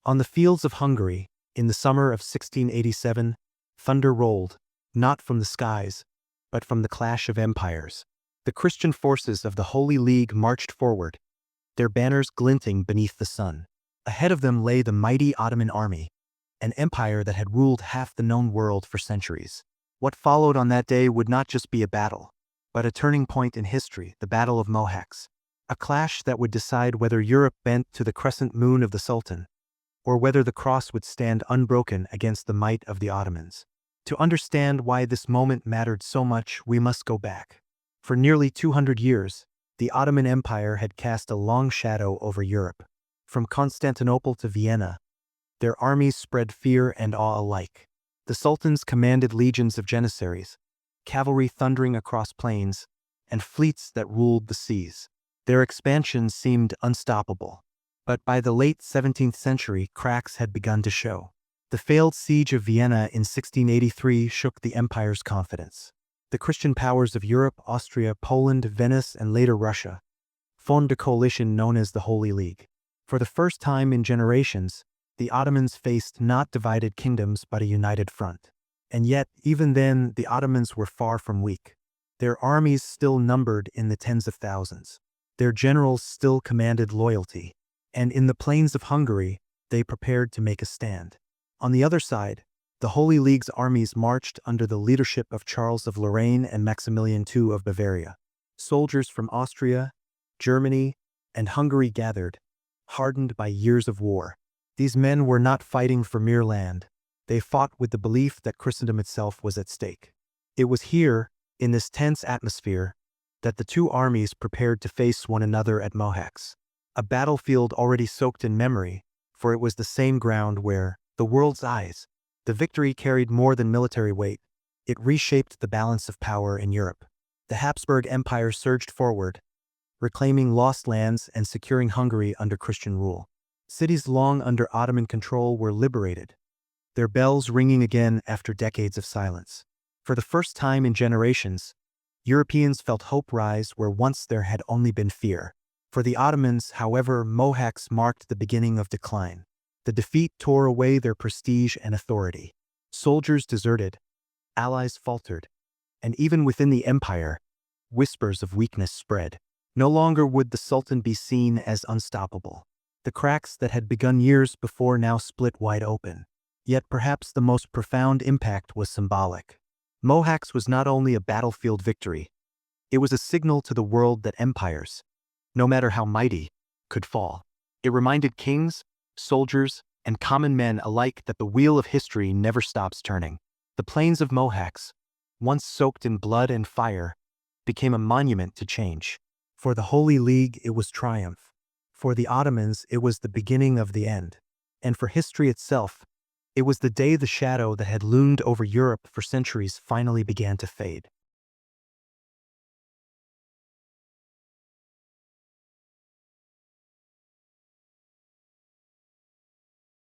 On the fields of Hungary, in the summer of 1687, thunder rolled, not from the skies, but from the clash of empires. The Christian forces of the Holy League marched forward, their banners glinting beneath the sun. Ahead of them lay the mighty Ottoman army, an empire that had ruled half the known world for centuries. What followed on that day would not just be a battle, but a turning point in history, the Battle of Mohács, a clash that would decide whether Europe bent to the crescent moon of the Sultan, or whether the cross would stand unbroken against the might of the Ottomans. To understand why this moment mattered so much, we must go back. For nearly 200 years, the Ottoman Empire had cast a long shadow over Europe. From Constantinople to Vienna, their armies spread fear and awe alike. The sultans commanded legions of janissaries, cavalry thundering across plains, and fleets that ruled the seas. Their expansion seemed unstoppable. But by the late 17th century, cracks had begun to show. The failed siege of Vienna in 1683 shook the empire's confidence. The Christian powers of Europe, Austria, Poland, Venice, and later Russia formed a coalition known as the Holy League. For the first time in generations, the Ottomans faced not divided kingdoms but a united front. And yet, even then, the Ottomans were far from weak. Their armies still numbered in the tens of thousands. Their generals still commanded loyalty. And in the plains of Hungary, they prepared to make a stand. On the other side, the Holy League's armies marched under the leadership of Charles of Lorraine and Maximilian II of Bavaria. Soldiers from Austria, Germany, and Hungary gathered, hardened by years of war. These men were not fighting for mere land. They fought with the belief that Christendom itself was at stake. It was here, in this tense atmosphere, that the two armies prepared to face one another at Mohacs. A battlefield already soaked in memory, for it was the same ground where, the world's eyes, the victory carried more than military weight. It reshaped the balance of power in Europe. The Habsburg Empire surged forward, reclaiming lost lands and securing Hungary under Christian rule. Cities long under Ottoman control were liberated, their bells ringing again after decades of silence. For the first time in generations, Europeans felt hope rise where once there had only been fear. For the Ottomans, however, Mohacs marked the beginning of decline. The defeat tore away their prestige and authority. Soldiers deserted, allies faltered, and even within the empire, whispers of weakness spread. No longer would the Sultan be seen as unstoppable. The cracks that had begun years before now split wide open. Yet perhaps the most profound impact was symbolic. Mohacs was not only a battlefield victory, it was a signal to the world that empires, no matter how mighty, could fall. It reminded kings, soldiers, and common men alike that the wheel of history never stops turning. The plains of Mohacs, once soaked in blood and fire, became a monument to change. For the Holy League, it was triumph. For the Ottomans, it was the beginning of the end. And for history itself, it was the day the shadow that had loomed over Europe for centuries finally began to fade.